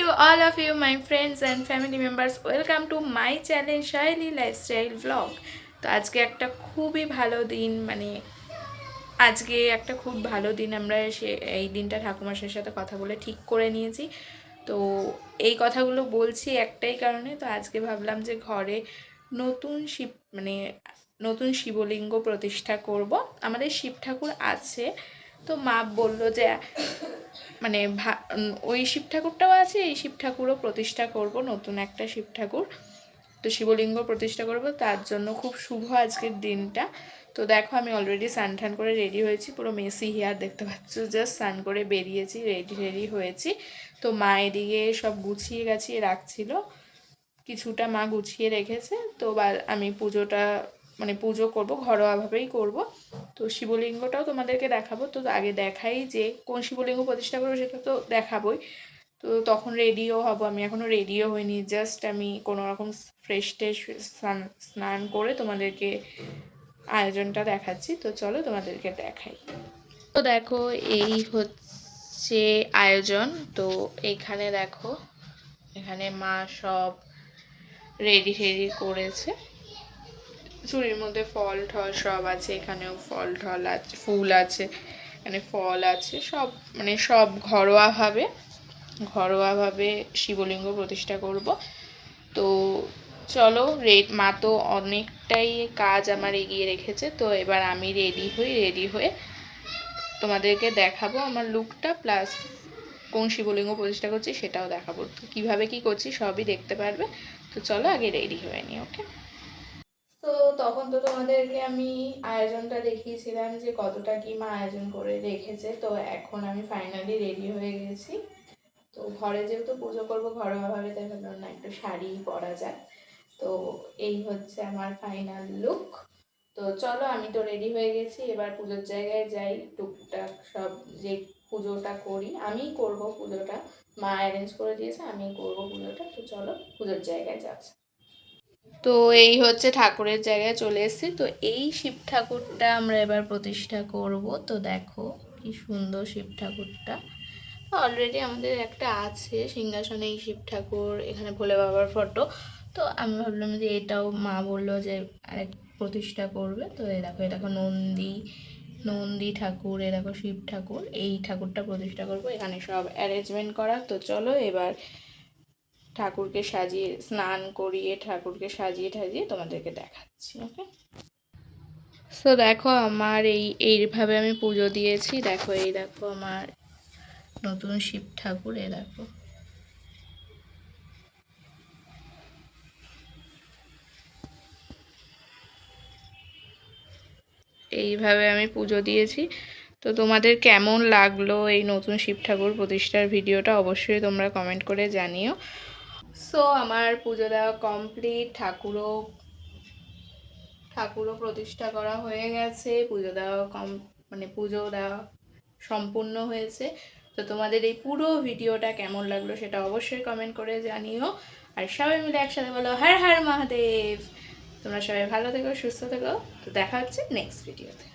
to all of you, my friends and family members. Welcome to my channel Shaili Lifestyle Vlog. তো আজকে একটা খুবই ভালো দিন, আজকে একটা খুব ভালো দিন। আমরা এই দিনটা ঠাকুমার সাথে কথা বলে ঠিক করে নিয়েছি। তো এই কথাগুলো বলছি একটাই কারণে, তো আজকে ভাবলাম যে ঘরে নতুন নতুন শিবলিঙ্গ প্রতিষ্ঠা করব। আমাদের শিব ঠাকুর আছে, তো মা বলল যে ওই শিব ঠাকুরটাও আছে, এই শিব ঠাকুরও প্রতিষ্ঠা করব, নতুন একটা শিব ঠাকুর। তো শিবলিঙ্গ প্রতিষ্ঠা করব, তার জন্য খুব শুভ আজকের দিনটা। তো দেখো আমি অলরেডি স্নান টান করে রেডি হয়েছি, পুরো মেসি হেয়ার দেখতে পাচ্ছ, জাস্ট স্নান করে বেরিয়েছি, রেডি হয়েছি। তো মা এদিকে সব গুছিয়ে গাছিয়ে রাখছিল, কিছুটা মা গুছিয়ে রেখেছে। তো আমি পুজো করব, ঘরোয়াভাবেই করব। তো শিবলিঙ্গটাও তোমাদেরকে দেখাবো। তো আগে দেখাই যে কোন শিবলিঙ্গ প্রতিষ্ঠা করবো, সেটা তো দেখাবোই। তো তখন রেডিও হব, আমি এখনও রেডিও হইনি, জাস্ট আমি কোনো রকম ফ্রেশ স্নান করে তোমাদেরকে আয়োজনটা দেখাচ্ছি। তো চলো তোমাদেরকে দেখাই। তো দেখো এই হচ্ছে আয়োজন। তো এখানে দেখো, এখানে মা সব রেডি করেছে, চুড়ির মধ্যে ফল ঠল সব আছে, এখানেও ফল ঠল আছে, ফুল আছে, এখানে ফল আছে, সব সব ঘরোয়াভাবে শিবলিঙ্গ প্রতিষ্ঠা করব। তো চলো, মা তো অনেকটাই কাজ আমার এগিয়ে রেখেছে। তো এবার আমি রেডি হয়ে তোমাদেরকে দেখাবো আমার লুকটা, প্লাস কোন শিবলিঙ্গ প্রতিষ্ঠা করছি সেটাও দেখাবো। তো কীভাবে কী করছি সবই দেখতে পারবে। তো চলো আগে রেডি হয়ে নিই। ওকে, তো তখন তো তোমাদেরকে আমি আয়োজনটা দেখিয়েছিলাম যে কতটা কি মা আয়োজন করে রেখেছে। তো এখন আমি ফাইনালি রেডি হয়ে গেছি। তো ঘরে যেহেতু পুজো করবো ঘরোয়াভাবে, তাই ভাবলাম না একটু শাড়ি পরা যায়। তো এই হচ্ছে আমার ফাইনাল লুক। তো চলো, আমি তো রেডি হয়ে গেছি, এবার পুজোর জায়গায় যাই। টুকটাক সব যে পুজোটা করি, আমিই করবো পুজোটা, মা অ্যারেঞ্জ করে দিয়েছে, আমিই করবো পুজোটা। তো চলো পুজোর জায়গায় যাচ্ছি। তো এই হচ্ছে ঠাকুরের জায়গায় চলে এসেছি। তো এই শিব ঠাকুরটা আমরা এবার প্রতিষ্ঠা করব। তো দেখো কি সুন্দর শিব ঠাকুরটা, অলরেডি আমাদের একটা আছে সিংহাসনে এই শিব ঠাকুর, এখানে ভোলে বাবার ফটো। তো আমি ভাবলাম যে এটাও, মা বললো যে আরেক প্রতিষ্ঠা করবে। তো এই দেখো নন্দী ঠাকুর, এ দেখো শিব ঠাকুর, এই ঠাকুরটা প্রতিষ্ঠা করব। এখানে সব অ্যারেঞ্জমেন্ট করা। তো চলো এবার ঠাকুরকে সাজিয়ে, স্নান করিয়ে ঠাকুরকে সাজিয়ে ঠাজিয়ে তোমাদেরকে দেখাচ্ছি। ওকে, তো দেখো আমার এইভাবে আমি পুজো দিয়েছি। দেখো এই দেখো আমার নতুন শিব ঠাকুর, এ দেখো। এইভাবে আমি পুজো দিয়েছি। তো তোমাদের কেমন লাগলো এই নতুন শিব ঠাকুর প্রতিষ্ঠার ভিডিওটা অবশ্যই তোমরা কমেন্ট করে জানিও। সো আমার পুজো দেওয়া কমপ্লিট, ঠাকুরও প্রতিষ্ঠা করা হয়ে গেছে, পুজো দেওয়া সম্পূর্ণ হয়েছে। তো তোমাদের এই পুরো ভিডিওটা কেমন লাগলো সেটা অবশ্যই কমেন্ট করে জানিও। আর সবাই মিলে একসাথে বলো হর হর মহাদেব। তোমরা সবাই ভালো থেকো, সুস্থ থেকো। তো দেখা হচ্ছে নেক্সট ভিডিওতে।